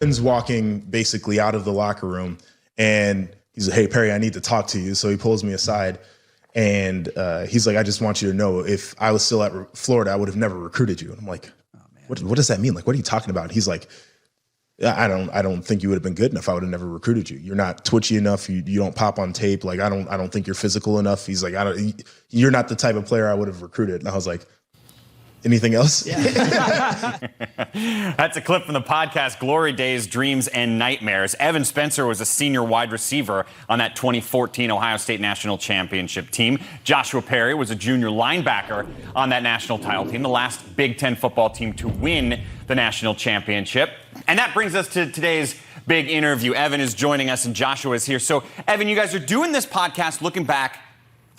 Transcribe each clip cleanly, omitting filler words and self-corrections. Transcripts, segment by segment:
Evan's walking basically out of the locker room, and he's like, "Hey, Perry, I need to talk to you." So he pulls me aside, and he's like, "I just want you to know, if I was still at Florida, I would have never recruited you." And I'm like, what does that mean? Like, what are you talking about? And he's like, I don't think you would have been good enough. I would have never recruited you. You're not twitchy enough. You don't pop on tape. Like, I don't think you're physical enough. He's like, you're not the type of player I would have recruited. And I was like, anything else? Yeah. That's a clip from the podcast Glory Days, Dreams, and Nightmares. Evan Spencer was a senior wide receiver on that 2014 Ohio State National Championship team. Joshua Perry was a junior linebacker on that national title team, the last Big Ten football team to win the national championship. And that brings us to today's big interview. Evan is joining us and Joshua is here. So, Evan, you guys are doing this podcast looking back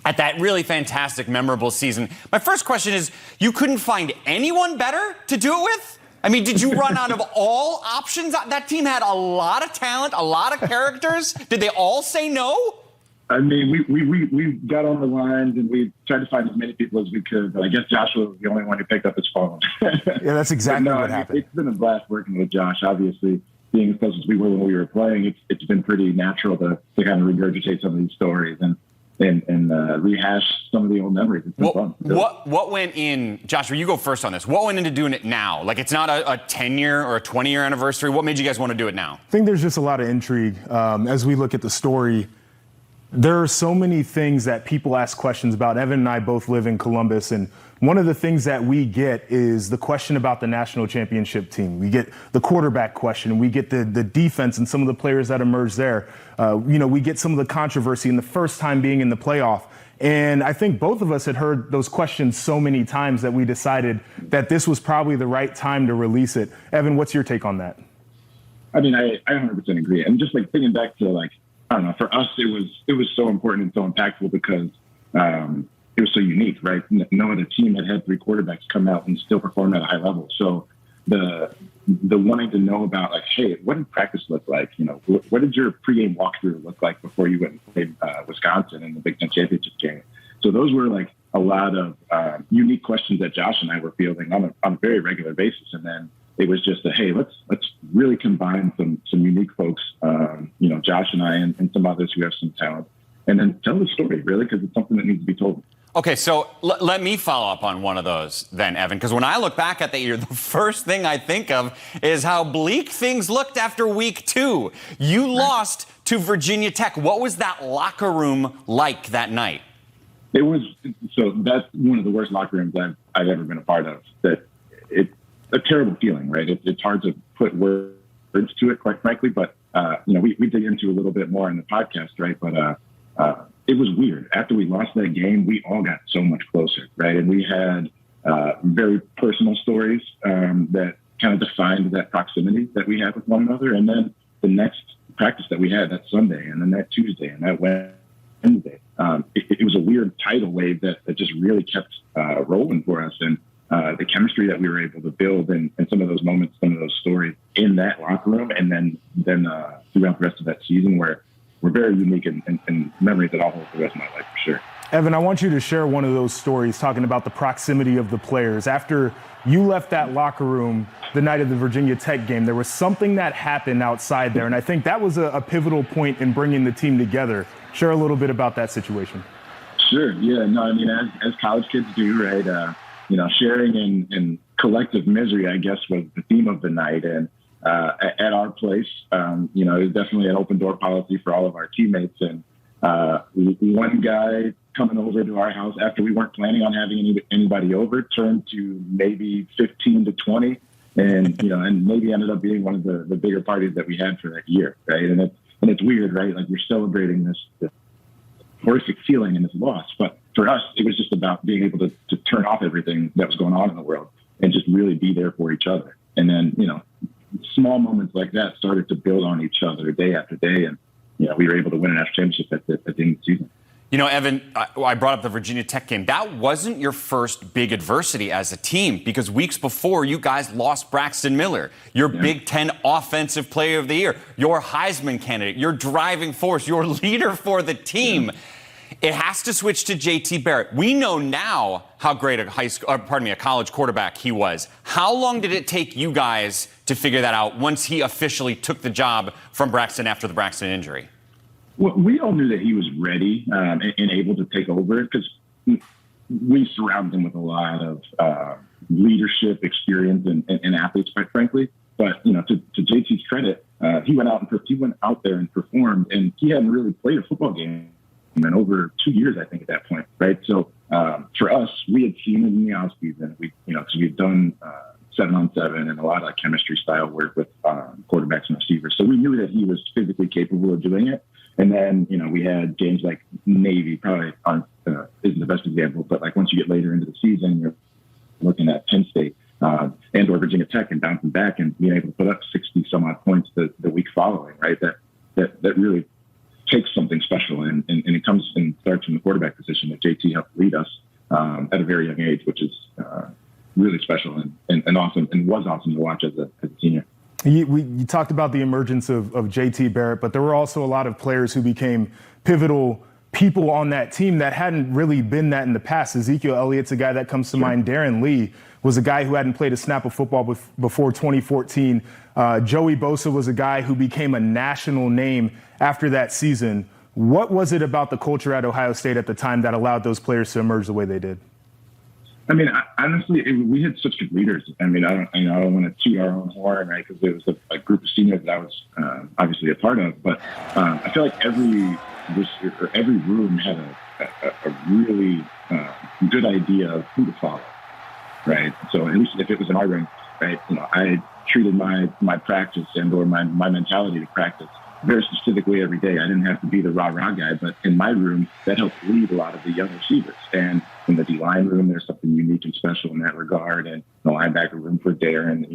at that really fantastic, memorable season. My first question is, you couldn't find anyone better to do it with? I mean, did you run out of all options? That team had a lot of talent, a lot of characters. Did they all say no? I mean, we got on the lines and we tried to find as many people as we could, but I guess Joshua was the only one who picked up his phone. Yeah, that's exactly what happened. It's been a blast working with Josh, obviously. Being as close as we were when we were playing, it's been pretty natural to kind of regurgitate some of these stories and rehash some of the old memories. It's been fun. What went in, Joshua, you go first on this. What went into doing it now? Like, it's not a 10-year or a 20-year anniversary. What made you guys want to do it now? I think there's just a lot of intrigue. As we look at the story, there are so many things that people ask questions about. Evan and I both live in Columbus, and one of the things that we get is the question about the national championship team. We get the quarterback question, we get the defense and some of the players that emerged there. We get some of the controversy in the first time being in the playoff. And I think both of us had heard those questions so many times that we decided that this was probably the right time to release it. Evan, what's your take on that? I mean, I 100% agree. And just like thinking back to, like, I don't know, for us, it was so important and so impactful because it was so unique, right? No other team had three quarterbacks come out and still perform at a high level. So the wanting to know about, like, hey, what did practice look like? What did your pregame walkthrough look like before you went and played Wisconsin in the Big Ten championship game? So those were like a lot of unique questions that Josh and I were fielding on a very regular basis. And then it was just hey, let's really combine some unique folks, Josh and I and some others who have some talent, and then tell the story, really, because it's something that needs to be told. Okay, so let me follow up on one of those then, Evan, because when I look back at that year, the first thing I think of is how bleak things looked after week 2. You lost to Virginia Tech. What was that locker room like that night? It was, so that's one of the worst locker rooms I've ever been a part of. That it's a terrible feeling, right? It's hard to put words to it, quite frankly, but we dig into a little bit more in the podcast, right? But it was weird. After we lost that game, we all got so much closer, right? And we had very personal stories that kind of defined that proximity that we had with one another. And then the next practice that we had that Sunday, and then that Tuesday, and that Wednesday, it was a weird tidal wave that just really kept rolling for us. And the chemistry that we were able to build and some of those moments, some of those stories in that locker room, and then throughout the rest of that season were very unique and memories that I'll hold for the rest of my life, for sure. Evan, I want you to share one of those stories talking about the proximity of the players. After you left that locker room the night of the Virginia Tech game, there was something that happened outside there, and I think that was a pivotal point in bringing the team together. Share a little bit about that situation. Sure. Yeah. No, I mean, as college kids do, right? Sharing in collective misery, I guess, was the theme of the night. And at our place, it was definitely an open door policy for all of our teammates. And one guy coming over to our house after we weren't planning on having anybody over turned to maybe 15 to 20, and maybe ended up being one of the bigger parties that we had for that year, right? And it's weird, right? Like, you're celebrating this horrific feeling and this loss, but for us, it was just about being able to turn off everything that was going on in the world and just really be there for each other. And then, small moments like that started to build on each other day after day. And, we were able to win a national championship at the end of the season. Evan, I brought up the Virginia Tech game. That wasn't your first big adversity as a team, because weeks before, you guys lost Braxton Miller, your Big Ten Offensive Player of the Year, your Heisman candidate, your driving force, your leader for the team. it has to switch to JT Barrett. We know now how great a college quarterback he was. How long did it take you guys to figure that out once he officially took the job from Braxton after the Braxton injury? Well, we all knew that he was ready and able to take over because we surrounded him with a lot of leadership experience and athletes, quite frankly. But to JT's credit, he went out there and performed, and he hadn't really played a football game in over 2 years, I think, at that point, right? So for us, we had seen him in the offseason. Because we had done 7-on-7 and a lot of chemistry style work with quarterbacks and receivers. So we knew that he was physically capable of doing it. And then, we had games like Navy, probably isn't the best example, but like once you get later into the season, you're looking at Penn State and or Virginia Tech and bouncing back and being able to put up 60 some odd points the week following, right? That really takes something special. And it comes and starts from the quarterback position that JT helped lead us at a very young age, which is really special and awesome, and was awesome to watch as a senior. You talked about the emergence of JT Barrett, but there were also a lot of players who became pivotal people on that team that hadn't really been that in the past. Ezekiel Elliott's a guy that comes to mind. Darren Lee was a guy who hadn't played a snap of football before 2014. Joey Bosa was a guy who became a national name after that season. What was it about the culture at Ohio State at the time that allowed those players to emerge the way they did? I mean, honestly, we had such good leaders. I mean, I don't want to toot our own horn, right? Because there was a group of seniors that I was obviously a part of. But I feel like every room had a really good idea of who to follow, right? So at least if it was in our room, right, I treated my practice and or my mentality to practice very specifically every day. I didn't have to be the rah-rah guy, but in my room, that helped lead a lot of the young receivers. And in the D-line room, there's something unique and special in that regard. And the linebacker room for Darren,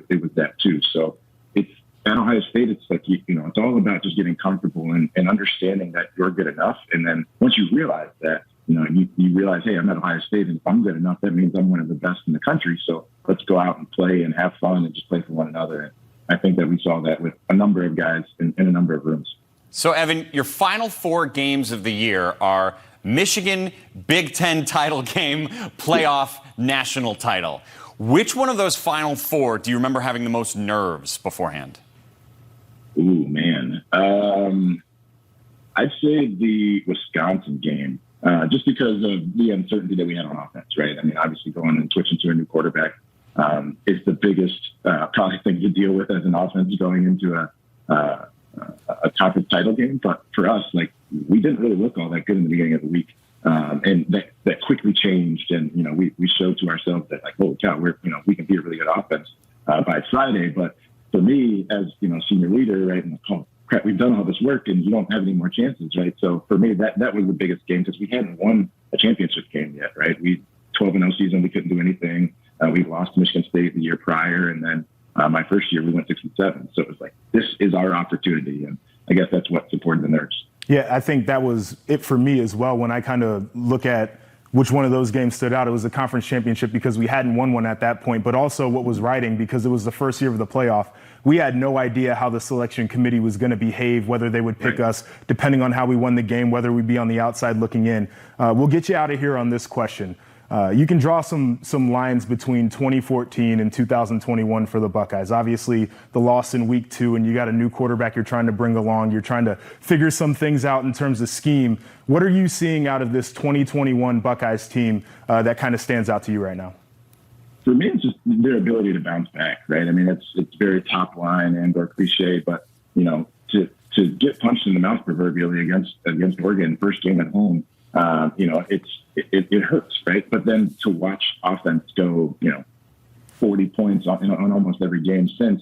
it was that too. So it's at Ohio State, it's like, it's all about just getting comfortable and understanding that you're good enough. And then once you realize that, you realize, hey, I'm at Ohio State, and if I'm good enough, that means I'm one of the best in the country. So let's go out and play and have fun and just play for one another. And I think that we saw that with a number of guys in a number of rooms. So, Evan, your final 4 games of the year are Michigan, Big Ten title game, playoff, national title. Which one of those final 4 do you remember having the most nerves beforehand? Ooh, man. I'd say the Wisconsin game, just because of the uncertainty that we had on offense, right? I mean, obviously going and switching to a new quarterback is the biggest probably thing to deal with as an offense going into a conference title game. But for us, like, we didn't really look all that good in the beginning of the week. And that quickly changed. And, we showed to ourselves that, like, holy cow, we can be a really good offense by Friday. But for me, as, senior leader, right, and oh, crap, we've done all this work and you don't have any more chances, right? So for me, that was the biggest game because we hadn't won a championship game yet, right? 12-0 season, we couldn't do anything. We lost to Michigan State the year prior. And then my first year, we went 6-7. So it was like, this is our opportunity. And I guess that's what supported the nerves. Yeah, I think that was it for me as well. When I kind of look at which one of those games stood out, it was the conference championship because we hadn't won one at that point, but also what was riding because it was the first year of the playoff. We had no idea how the selection committee was going to behave, whether they would pick us, depending on how we won the game, whether we'd be on the outside looking in. We'll get you out of here on this question. You can draw some lines between 2014 and 2021 for the Buckeyes. Obviously, the loss in week 2, and you got a new quarterback you're trying to bring along. You're trying to figure some things out in terms of scheme. What are you seeing out of this 2021 Buckeyes team that kind of stands out to you right now? For me, it's just their ability to bounce back, right? I mean, it's very top line and or cliche, but, to get punched in the mouth proverbially against Oregon, first game at home, it hurts, right? But then to watch offense go, 40 points on almost every game since,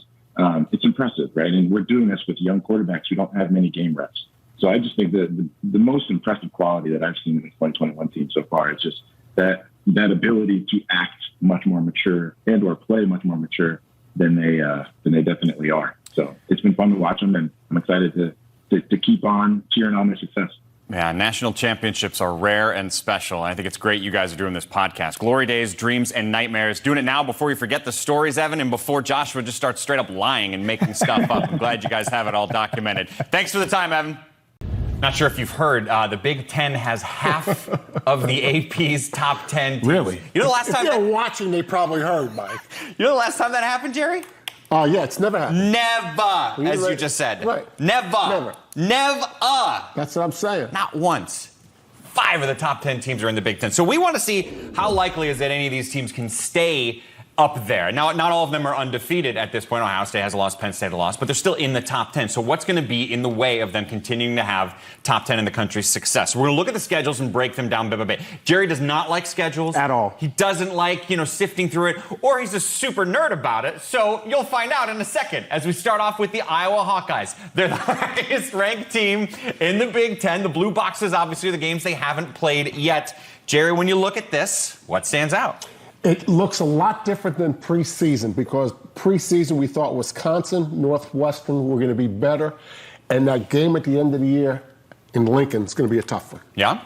it's impressive, right? And we're doing this with young quarterbacks who don't have many game reps. So I just think that the most impressive quality that I've seen in the 2021 team so far is just that ability to act much more mature and or play much more mature than they definitely are. So it's been fun to watch them, and I'm excited to keep on cheering on their success. Yeah, national championships are rare and special. I think it's great you guys are doing this podcast. Glory days, dreams, and nightmares. Doing it now before we forget the stories, Evan, and before Joshua just starts straight up lying and making stuff up. I'm glad you guys have it all documented. Thanks for the time, Evan. Not sure if you've heard, the Big Ten has half of the AP's top 10 teams. Really? You know the last time If they're watching, they probably heard, Mike. You know the last time that happened, Jerry? Oh, yeah, it's never happened. Never, as you just said. Right. Never. That's what I'm saying. Not once. 5 of the top 10 teams are in the Big Ten. So we want to see how likely is that any of these teams can stay up there. Now, not all of them are undefeated at this point. Ohio State has a loss, Penn State a loss, but they're still in the top 10. So what's going to be in the way of them continuing to have top 10 in the country's success? We're going to look at the schedules and break them down bit by bit. Jerry does not like schedules. At all. He doesn't like, sifting through it, or he's a super nerd about it. So you'll find out in a second as we start off with the Iowa Hawkeyes. They're the highest ranked team in the Big Ten. The Blue Boxes, obviously, are the games they haven't played yet. Jerry, when you look at this, what stands out? It looks a lot different than preseason because preseason we thought Wisconsin, Northwestern were going to be better. And that game at the end of the year in Lincoln is going to be a tough one. Yeah?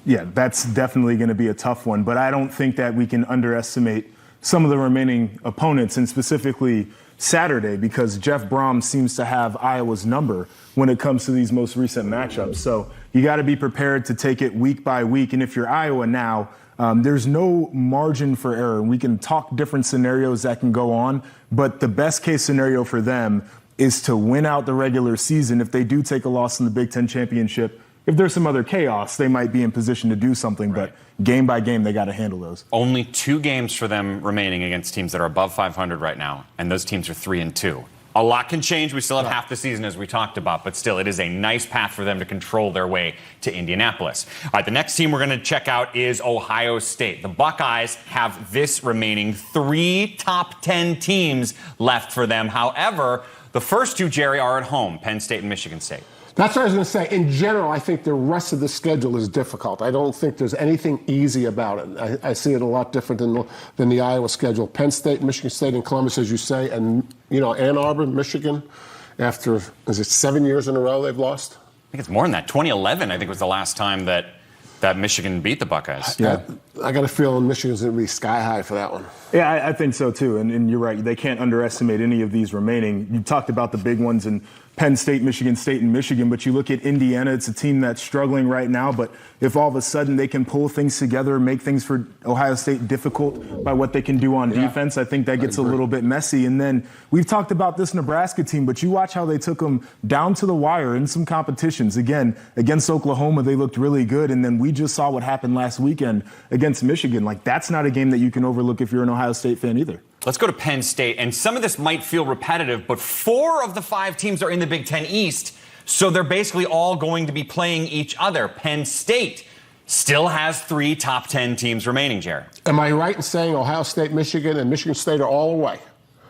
Yeah, that's definitely going to be a tough one. But I don't think that we can underestimate some of the remaining opponents, and specifically Saturday, because Jeff Brom seems to have Iowa's number when it comes to these most recent matchups. So you got to be prepared to take it week by week. And if you're Iowa now, there's no margin for error. We can talk different scenarios that can go on, but the best case scenario for them is to win out the regular season. If they do take a loss in the Big Ten championship, if there's some other chaos, they might be in position to do something, right. But game by game, they got to handle those. Only 2 games for them remaining against teams that are above 500 right now, and those teams are 3-2. A lot can change. We still have half the season, as we talked about, but still, it is a nice path for them to control their way to Indianapolis. All right, the next team we're going to check out is Ohio State. The Buckeyes have this remaining 3 top 10 teams left for them. However, the first 2, Jerry, are at home, Penn State and Michigan State. That's what I was going to say. In general, I think the rest of the schedule is difficult. I don't think there's anything easy about it. I see it a lot different than the Iowa schedule. Penn State, Michigan State, and Columbus, as you say, and Ann Arbor, Michigan. After 7 years in a row they've lost? I think it's more than that. 2011, I think, was the last time that Michigan beat the Buckeyes. Yeah, I got a feeling Michigan's going to be sky high for that one. Yeah, I think so too. And you're right. They can't underestimate any of these remaining. You talked about the big ones in Penn State, Michigan State, and Michigan, but you look at Indiana, it's a team that's struggling right now, but if all of a sudden they can pull things together, make things for Ohio State difficult by what they can do on defense, I think that gets a little bit messy. And then we've talked about this Nebraska team, but you watch how they took them down to the wire in some competitions. Again, against Oklahoma, they looked really good, and then we just saw what happened last weekend against Michigan. Like, that's not a game that you can overlook if you're an Ohio State fan either. Let's go to Penn State, and some of this might feel repetitive, but 4 of the 5 teams are in the Big Ten East, so they're basically all going to be playing each other. Penn State still has 3 top 10 teams remaining, Jerry. Am I right in saying Ohio State, Michigan, and Michigan State are all away?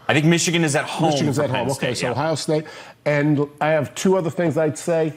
I think Michigan is at home. Michigan's at home. Okay, so Ohio State. And I have 2 other things I'd say.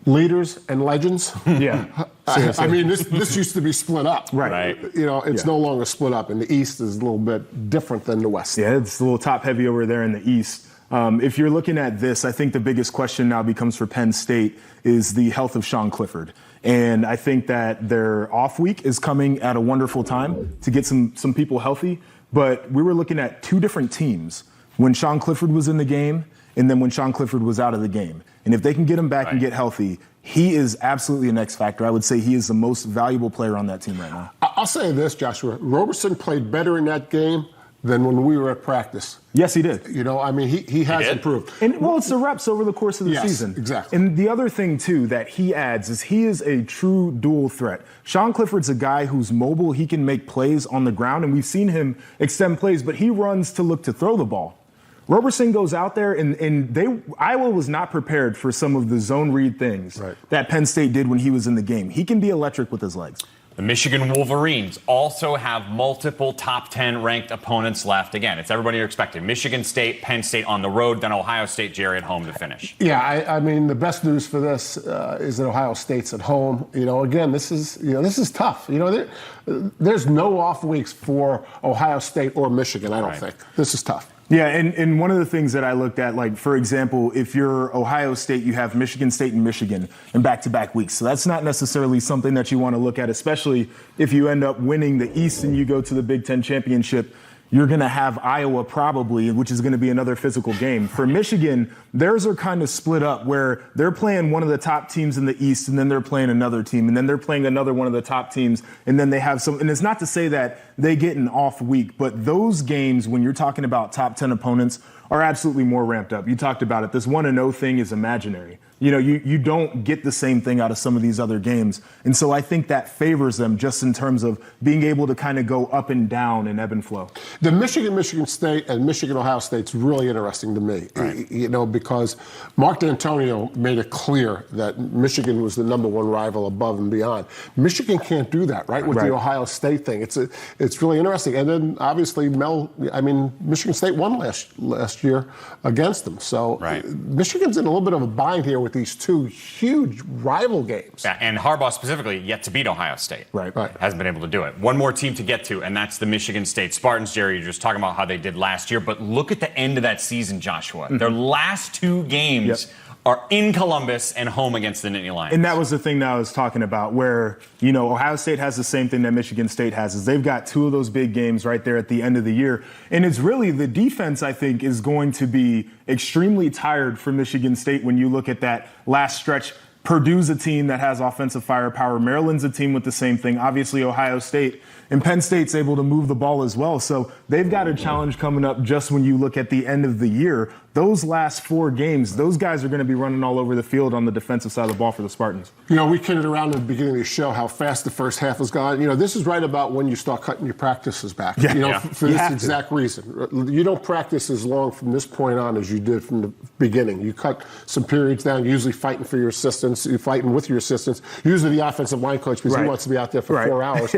Leaders and legends. Yeah. I mean, this used to be split up. Right. It's no longer split up, and the East is a little bit different than the West. Yeah, it's a little top heavy over there in the East. If you're looking at this, I think the biggest question now becomes for Penn State is the health of Sean Clifford. And I think that their off week is coming at a wonderful time to get some people healthy. But we were looking at 2 different teams when Sean Clifford was in the game and then when Sean Clifford was out of the game. And if they can get him back and get healthy, he is absolutely an X factor. I would say he is the most valuable player on that team right now. I'll say this, Joshua. Roberson played better in that game than when we were at practice. Yes, he did. He has improved. And, it's the reps over the course of the season. Exactly. And the other thing, too, that he adds is he is a true dual threat. Sean Clifford's a guy who's mobile. He can make plays on the ground, and we've seen him extend plays, but he runs to look to throw the ball. Roberson goes out there, and Iowa was not prepared for some of the zone read things that Penn State did when he was in the game. He can be electric with his legs. The Michigan Wolverines also have multiple top 10 ranked opponents left. Again, it's everybody you're expecting. Michigan State, Penn State on the road, then Ohio State, Jerry, at home to finish. Yeah, I mean, the best news for this is that Ohio State's at home. Again, this is tough. There's no off weeks for Ohio State or Michigan, I don't think. This is tough. Yeah, and one of the things that I looked at, like, for example, if you're Ohio State, you have Michigan State and Michigan in back-to-back weeks. So that's not necessarily something that you want to look at, especially if you end up winning the East and you go to the Big Ten championship. you're going to have Iowa probably, which is going to be another physical game. For Michigan, theirs are kind of split up where they're playing one of the top teams in the East, and then they're playing another team, and then they're playing another one of the top teams, and then they have some. And it's not to say that they get an off week, but those games, when you're talking about top 10 opponents, are absolutely more ramped up. You talked about it. This 1-0 thing is imaginary. You know, you don't get the same thing out of some of these other games. And so I think that favors them just in terms of being able to kind of go up and down and ebb and flow. The Michigan State and Michigan-Ohio State's really interesting to me, right. You know, because Mark D'Antonio made it clear that Michigan was the #1 rival above and beyond. Michigan can't do that, right, with the Ohio State thing. It's really interesting. And then obviously Michigan State won last year against them. So Michigan's in a little bit of a bind here with these two huge rival games. Yeah, and Harbaugh specifically yet to beat Ohio State. Right. Hasn't been able to do it. One more team to get to, and that's the Michigan State Spartans. Jerry, you're just talking about how they did last year, but look at the end of that season, Joshua. Their last 2 games are in Columbus and home against the Nittany Lions. And that was the thing that I was talking about where, you know, Ohio State has the same thing that Michigan State has, is they've got 2 of those big games right there at the end of the year. And it's really the defense, I think, is going to be extremely tired for Michigan State when you look at that last stretch. Purdue's a team that has offensive firepower. Maryland's a team with the same thing. Obviously, Ohio State. And Penn State's able to move the ball as well. So they've got a challenge coming up just when you look at the end of the year. Those last 4 games, those guys are going to be running all over the field on the defensive side of the ball for the Spartans. You know, we kidded around at the beginning of the show how fast the first half has gone. You know, this is right about when you start cutting your practices back. Yeah. You know, for this exact reason. You don't practice as long from this point on as you did from the beginning. You cut some periods down, usually fighting for your assistants, you're fighting with your assistants, usually the offensive line coach because he wants to be out there for 4 hours.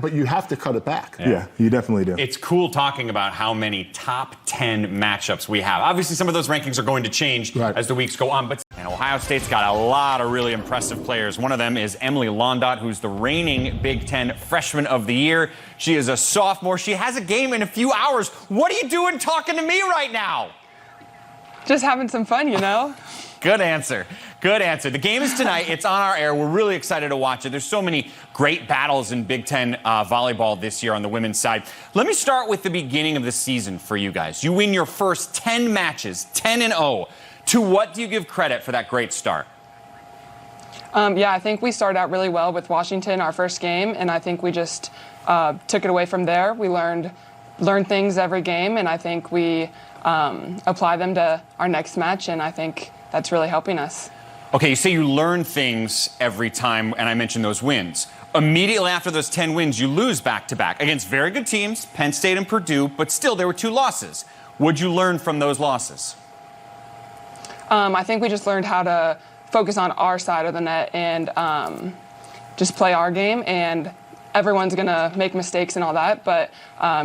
But you have to cut it back. Yeah, you definitely do. It's cool talking about how many top 10 matchups we have. Obviously, some of those rankings are going to change as the weeks go on, and Ohio State's got a lot of really impressive players. One of them is Emily Londot, who's the reigning Big Ten Freshman of the Year. She is a sophomore. She has a game in a few hours. What are you doing talking to me right now? Just having some fun, you know? Good answer. Good answer. The game is tonight. It's on our air. We're really excited to watch it. There's so many great battles in Big Ten volleyball this year on the women's side. Let me start with the beginning of the season for you guys. You win your first 10 matches, 10-0. To what do you give credit for that great start? I think we started out really well with Washington, our first game, and I think we just took it away from there. We learned things every game, and I think we apply them to our next match, and I think that's really helping us. Okay, you say you learn things every time, and I mentioned those wins. Immediately after those 10 wins, you lose back-to-back against very good teams, Penn State and Purdue, but still there were 2 losses. What'd you learn from those losses? I think we just learned how to focus on our side of the net and just play our game, and everyone's going to make mistakes and all that, but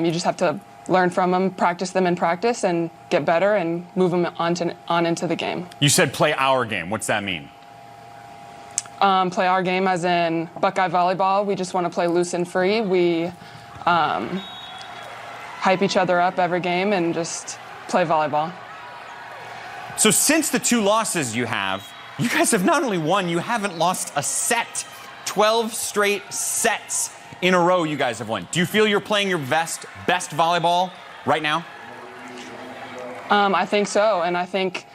you just have to learn from them, practice them in practice, and get better and move them on into the game. You said play our game. What's that mean? Play our game as in Buckeye volleyball. We just want to play loose and free. We hype each other up every game and just play volleyball. So since the 2 losses you guys have not only won, you haven't lost a set. 12 straight sets in a row you guys have won. Do you feel you're playing your best volleyball right now? I think so, and I think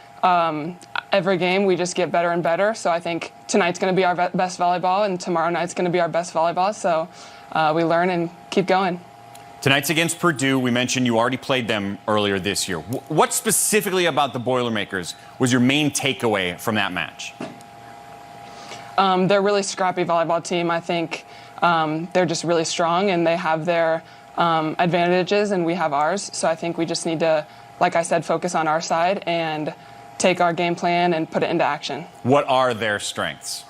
every game we just get better and better. So I think tonight's going to be our best volleyball, and tomorrow night's going to be our best volleyball. So we learn and keep going. Tonight's against Purdue. We mentioned you already played them earlier this year. What specifically about the Boilermakers was your main takeaway from that match? They're a really scrappy volleyball team. I think they're just really strong, and they have their advantages, and we have ours. So I think we just need to, like I said, focus on our side and take our game plan and put it into action. What are their strengths?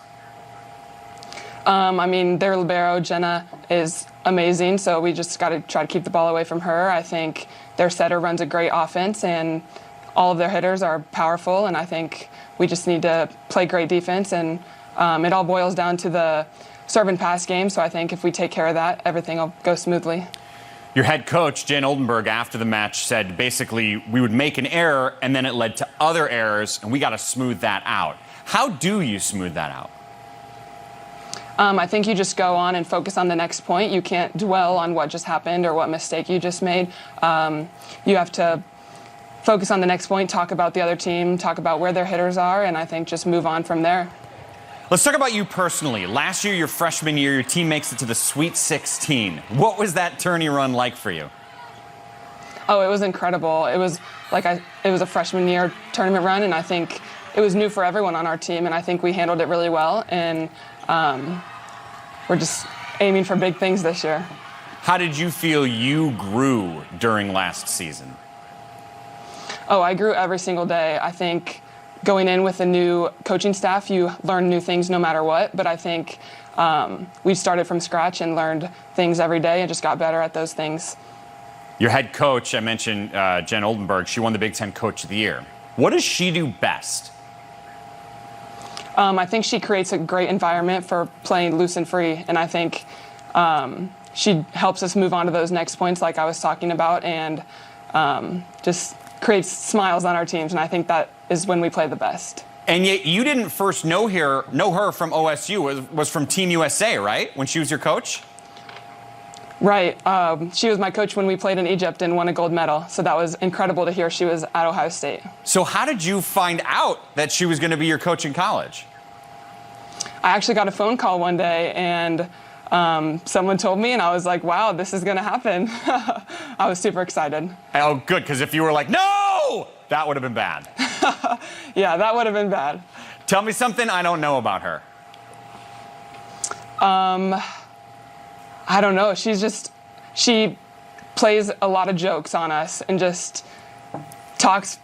Their libero, Jenna, is amazing, so we just got to try to keep the ball away from her. I think their setter runs a great offense, and all of their hitters are powerful, and I think we just need to play great defense, and it all boils down to the serve and pass game, so I think if we take care of that, everything will go smoothly. Your head coach, Jen Oldenburg, after the match said basically we would make an error, and then it led to other errors, and we got to smooth that out. How do you smooth that out? I think you just go on and focus on the next point. You can't dwell on what just happened or what mistake you just made. You have to focus on the next point, talk about the other team, talk about where their hitters are, and I think just move on from there. Let's talk about you personally. Last year, your freshman year, your team makes it to the Sweet 16. What was that tourney run like for you? Oh, it was incredible. It was a freshman year tournament run, and I think it was new for everyone on our team, and I think we handled it really well, and we're just aiming for big things this year. How did you feel you grew during last season? Oh, I grew every single day. I think going in with a new coaching staff, you learn new things no matter what, but I think we started from scratch and learned things every day and just got better at those things. Your head coach, I mentioned Jen Oldenburg, she won the Big Ten Coach of the Year. What does she do best? I think she creates a great environment for playing loose and free, and I think she helps us move on to those next points like I was talking about, and just creates smiles on our teams, and I think that is when we play the best. And yet you didn't first know her from OSU, was from Team USA, right, when she was your coach? Right. She was my coach when we played in Egypt and won a gold medal. So that was incredible to hear she was at Ohio State. So how did you find out that she was going to be your coach in college? I actually got a phone call one day, and someone told me, and I was like, wow, this is going to happen. I was super excited. Oh, good, because if you were like, no, that would have been bad. Yeah, that would have been bad. Tell me something I don't know about her. I don't know. She plays a lot of jokes on us and just talks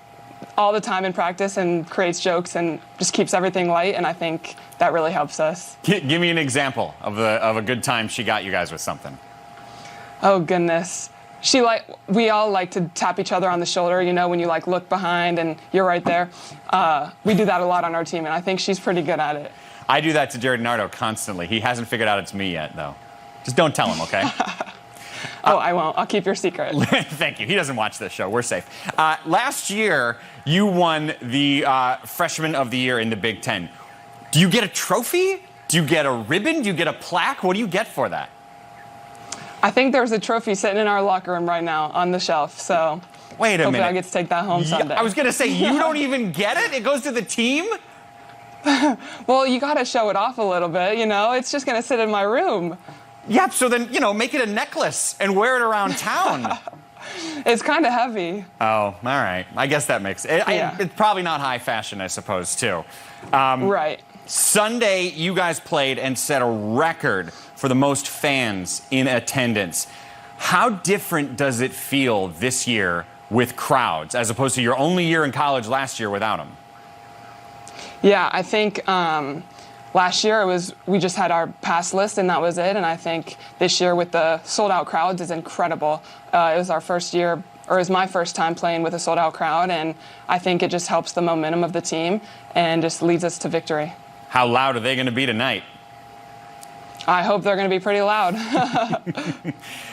all the time in practice and creates jokes and just keeps everything light, and I think that really helps us. Give me an example of a good time she got you guys with something. Oh, goodness. We all like to tap each other on the shoulder, when you look behind and you're right there. We do that a lot on our team, and I think she's pretty good at it. I do that to Jared Nardo constantly. He hasn't figured out it's me yet, though. Just don't tell him, okay? Oh, I won't. I'll keep your secret. Thank you. He doesn't watch this show. We're safe. Last year, you won the Freshman of the Year in the Big Ten. Do you get a trophy? Do you get a ribbon? Do you get a plaque? What do you get for that? I think there's a trophy sitting in our locker room right now on the shelf, so wait a minute. Hopefully I get to take that home someday. I was going to say, you don't even get it? It goes to the team? Well, you got to show it off a little bit, It's just going to sit in my room. Yeah, so then, make it a necklace and wear it around town. It's kind of heavy. Oh, all right. I guess that makes it. Yeah. It's probably not high fashion, I suppose, too. Right. Sunday, you guys played and set a record for the most fans in attendance. How different does it feel this year with crowds, as opposed to your only year in college last year without them? Yeah, I think last year we just had our pass list and that was it. And I think this year with the sold out crowds is incredible. It was our first year, or it was my first time playing with a sold out crowd. And I think it just helps the momentum of the team and just leads us to victory. How loud are they going to be tonight? I hope they're going to be pretty loud.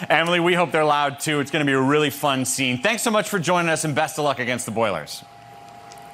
Emily, we hope they're loud too. It's going to be a really fun scene. Thanks so much for joining us, and best of luck against the Boilers.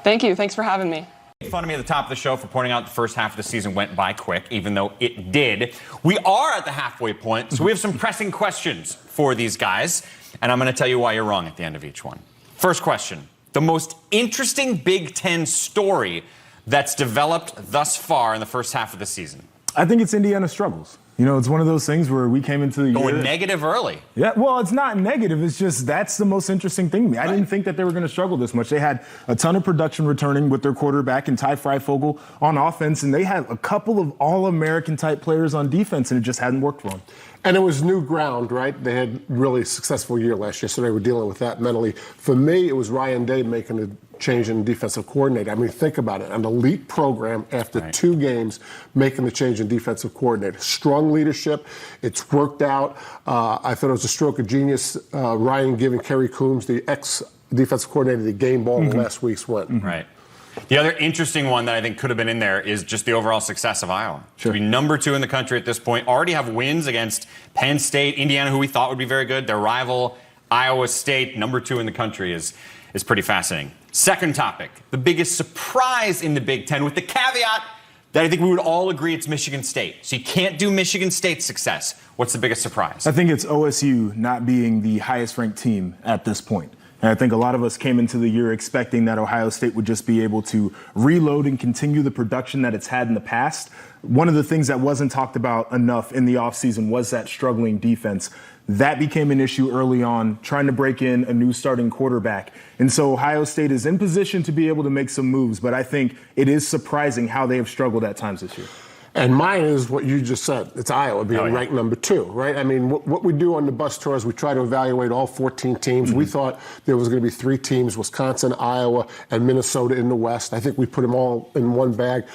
Thank you. Thanks for having me. Fun of me at the top of the show for pointing out the first half of the season went by quick, even though it did. We are at the halfway point, so we have some pressing questions for these guys, and I'm going to tell you why you're wrong at the end of each one. First question, the most interesting Big Ten story that's developed thus far in the first half of the season? I think it's Indiana's struggles. It's one of those things where we came into the year. Going negative early. Yeah, well, it's not negative. It's just that's the most interesting thing to me. I didn't think that they were going to struggle this much. They had a ton of production returning with their quarterback and Ty Freifogel on offense, and they had a couple of All-American type players on defense, and it just hadn't worked for them. And it was new ground, right? They had really successful year last year, so they were dealing with that mentally. For me, it was Ryan Day making a change in defensive coordinator. I mean, think about it. An elite program after 2 games making the change in defensive coordinator. Strong leadership. It's worked out. I thought it was a stroke of genius. Ryan giving Kerry Coombs, the ex-defensive coordinator, the game ball in last week's win. Right. The other interesting one that I think could have been in there is just the overall success of Iowa. Sure. To be number 2 in the country at this point, already have wins against Penn State, Indiana, who we thought would be very good. Their rival, Iowa State, number 2 in the country is pretty fascinating. Second topic, the biggest surprise in the Big Ten, with the caveat that I think we would all agree it's Michigan State. So you can't do Michigan State's success. What's the biggest surprise? I think it's OSU not being the highest-ranked team at this point. And I think a lot of us came into the year expecting that Ohio State would just be able to reload and continue the production that it's had in the past. One of the things that wasn't talked about enough in the offseason was that struggling defense. That became an issue early on, trying to break in a new starting quarterback. And so Ohio State is in position to be able to make some moves, but I think it is surprising how they have struggled at times this year. And mine is what you just said. It's Iowa being ranked number 2, right? I mean, what we do on the bus tour is we try to evaluate all 14 teams. We thought there was going to be 3 teams, Wisconsin, Iowa, and Minnesota in the West. I think we put them all in one bag.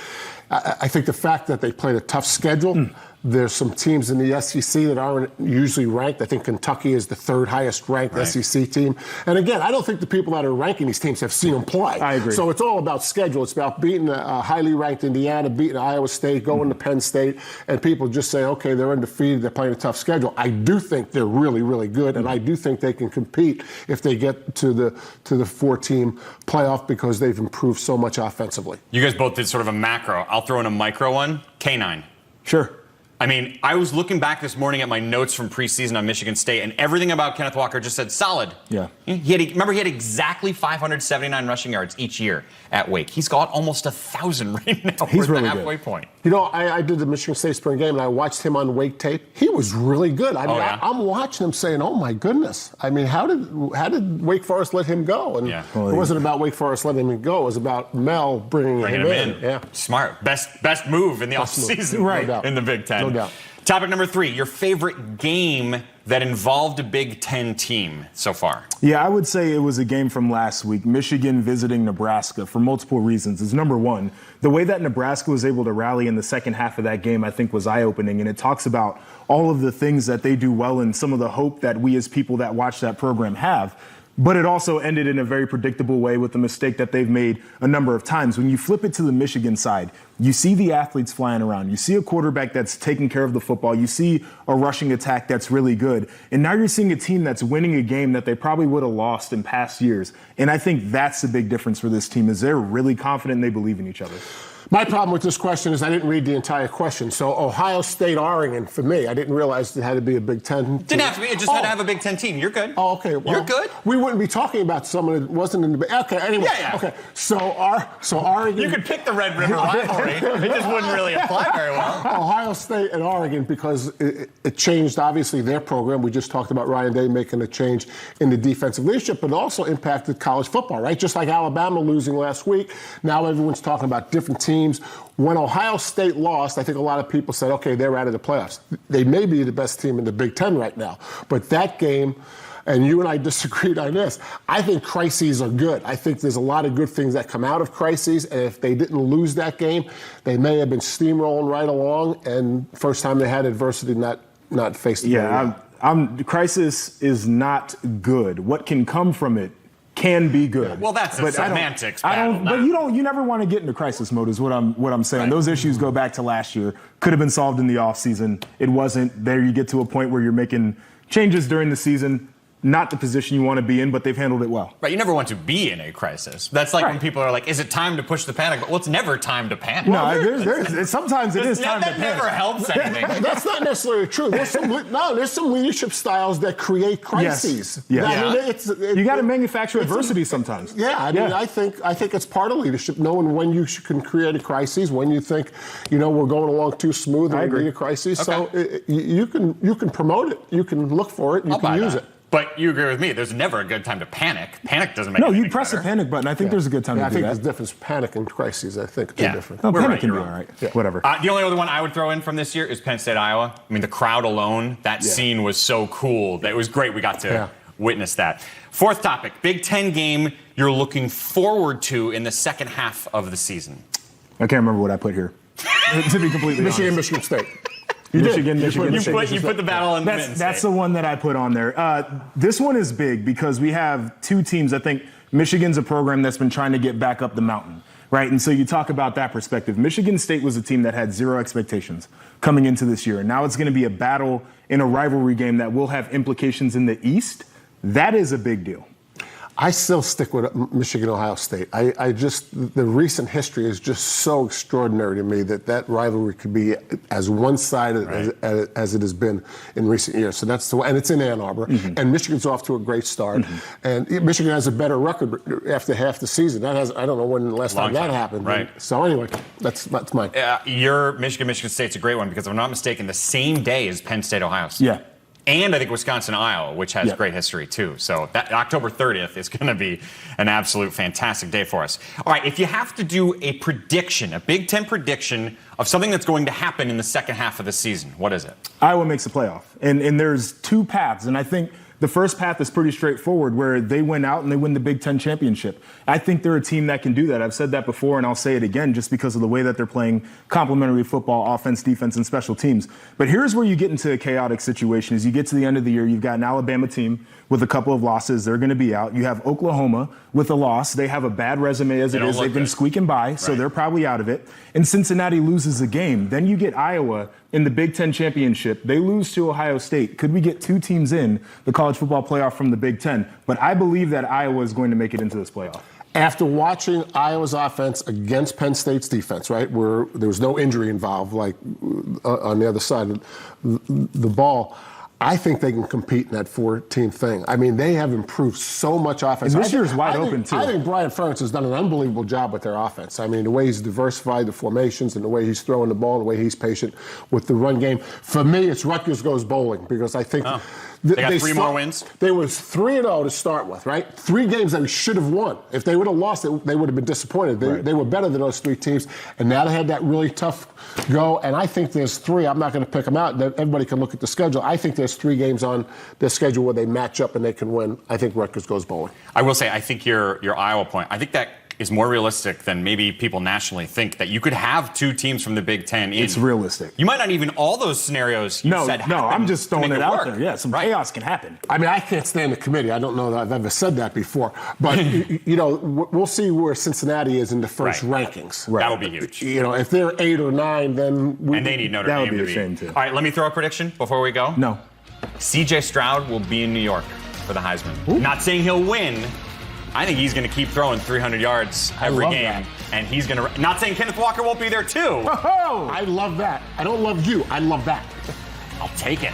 I think the fact that they played a tough schedule, there's some teams in the SEC that aren't usually ranked. I think Kentucky is the 3rd highest ranked SEC team. And again, I don't think the people that are ranking these teams have seen them play. I agree. So it's all about schedule. It's about beating a highly ranked Indiana, beating Iowa State, going to Penn State, and people just say, okay, they're undefeated, they're playing a tough schedule. I do think they're really, really good, and I do think they can compete if they get to the 4-team playoff because they've improved so much offensively. You guys both did sort of a macro. I'll throw in a micro one. K9. Sure. I mean, I was looking back this morning at my notes from preseason on Michigan State, and everything about Kenneth Walker just said solid. Yeah. Remember, he had exactly 579 rushing yards each year at Wake. He's got almost 1,000 right now. He's really the halfway good. point. You know, I did the Michigan State spring game, and I watched him on Wake tape. He was really good. I mean, I'm watching him saying, oh, my goodness. I mean, how did Wake Forest let him go? And it wasn't about Wake Forest letting him go. It was about Mel bringing him in. Yeah. Smart. Best move in the offseason in the Big Ten. No doubt. Topic number 3, your favorite game that involved a Big Ten team so far? Yeah, I would say it was a game from last week, Michigan visiting Nebraska, for multiple reasons. Is number one, the way that Nebraska was able to rally in the second half of that game, I think, was eye-opening, and it talks about all of the things that they do well and some of the hope that we as people that watch that program have. But it also ended in a very predictable way with the mistake that they've made a number of times. When you flip it to the Michigan side, you see the athletes flying around. You see a quarterback that's taking care of the football. You see a rushing attack that's really good. And now you're seeing a team that's winning a game that they probably would have lost in past years. And I think that's the big difference for this team is they're really confident and they believe in each other. My problem with this question is I didn't read the entire question. So Ohio State, Oregon, for me, I didn't realize it had to be a Big Ten team. Didn't have to be. It just had to have a Big Ten team. You're good. Oh, okay. Well, you're good. We wouldn't be talking about someone that wasn't in the. Okay. Anyway. Yeah. Okay. So Oregon. You could pick the Red River rivalry. It just wouldn't really apply very well. Ohio State and Oregon because it changed obviously their program. We just talked about Ryan Day making a change in the defensive leadership, but it also impacted college football, right? Just like Alabama losing last week. Now everyone's talking about different teams. When Ohio State lost, I think a lot of people said, okay, they're out of the playoffs. They may be the best team in the Big Ten right now. But that game, and you and I disagreed on this, I think crises are good. I think there's a lot of good things that come out of crises. And if they didn't lose that game, they may have been steamrolling right along. And first time they had adversity, not faced it. Crisis is not good. What can come from it can be good. Well, that's a semantics. You never want to get into crisis mode is what I'm saying. Right. Those issues go back to last year. Could have been solved in the offseason. It wasn't. There you get to a point where you're making changes during the season. Not the position you want to be in, but they've handled it well. Right, you never want to be in a crisis. That's like when people are like, is it time to push the panic? Well, it's never time to panic. No, sometimes it is time to panic. That never helps anything. That's not necessarily true. There's some leadership styles that create crises. Yes. I mean, you got to manufacture adversity sometimes. Yeah, I think it's part of leadership, knowing when you can create a crisis, when you think, we're going along too smooth and we need a crisis. Okay. So you can promote it. You can look for it. You can use it. But you agree with me, there's never a good time to panic. Panic doesn't make anything No, you press better. the panic button. I think there's a good time to do that. I think there's a difference. Panic and crises, I think, are different. No, panic can be all right. Yeah. Whatever. The only other one I would throw in from this year is Penn State, Iowa. I mean, the crowd alone, that scene was so cool. That it was great. We got to witness that. Fourth topic, Big Ten game you're looking forward to in the second half of the season. I can't remember what I put here, to be completely honest. Michigan State. Michigan. You put the battle in the That's the one that I put on there. This one is big because we have two teams. I think Michigan's a program that's been trying to get back up the mountain, right? And so you talk about that perspective. Michigan State was a team that had zero expectations coming into this year. And now it's going to be a battle in a rivalry game that will have implications in the East. That is a big deal. I still stick with Michigan, Ohio State. I just, the recent history is just so extraordinary to me that rivalry could be as one-sided as it has been in recent years. So that's the way, and it's in Ann Arbor. And Michigan's off to a great start. And Michigan has a better record after half the season. I don't know when the last time that happened. Right. So anyway, that's mine. Your Michigan State's a great one because if I'm not mistaken, the same day as Penn State, Ohio State. Yeah. And I think Wisconsin, Iowa, which has great history too. So that October 30th is going to be an absolute fantastic day for us. All right, if you have to do a prediction, a Big Ten prediction of something that's going to happen in the second half of the season, what is it? Iowa makes the playoff. And there's two paths. And I think the first path is pretty straightforward, where they win out and they win the Big Ten championship. I think they're a team that can do that. I've said that before, and I'll say it again, just because of the way that they're playing complementary football, offense, defense, and special teams. But here's where you get into a chaotic situation. As you get to the end of the year, you've got an Alabama team with a couple of losses. They're going to be out. You have Oklahoma with a loss. They have a bad resume as it is. They've been squeaking by, so they're probably out of it. And Cincinnati loses a game. Then you get Iowa in the Big Ten championship. They lose to Ohio State. Could we get two teams in the college football playoff from the Big Ten? But I believe that Iowa is going to make it into this playoff. After watching Iowa's offense against Penn State's defense, right, where there was no injury involved, like on the other side of the ball, I think they can compete in that 4-team thing. I mean, they have improved so much offense. And this year's wide open, too. I think Brian Ferentz has done an unbelievable job with their offense. I mean, the way he's diversified the formations and the way he's throwing the ball, the way he's patient with the run game. For me, it's Rutgers goes bowling because I think they got three more wins. They was 3-0 to start with, right? 3 games that we should have won. If they would have lost, they would have been disappointed. They were better than those 3 teams, and now they had that really tough go. And I think there's 3. I'm not going to pick them out. Everybody can look at the schedule. I think there's 3 games on their schedule where they match up and they can win. I think Rutgers goes bowling. I will say, I think your Iowa point, I think that is more realistic than maybe people nationally think, that you could have 2 teams from the Big Ten in. It's realistic. You might not even all those scenarios said happen. No, I'm just throwing it out there. Yeah, some chaos can happen. I mean, I can't stand the committee. I don't know that I've ever said that before. But, we'll see where Cincinnati is in the first rankings. That would be huge. If they're 8 or 9, then and they need Notre Dame to be. That would be a shame, too. All right, let me throw a prediction before we go. No. C.J. Stroud will be in New York for the Heisman. Ooh. Not saying he'll win. I think he's going to keep throwing 300 yards every game. That. And he's going to... Not saying Kenneth Walker won't be there, too. Oh, I love that. I don't love you. I love that. I'll take it.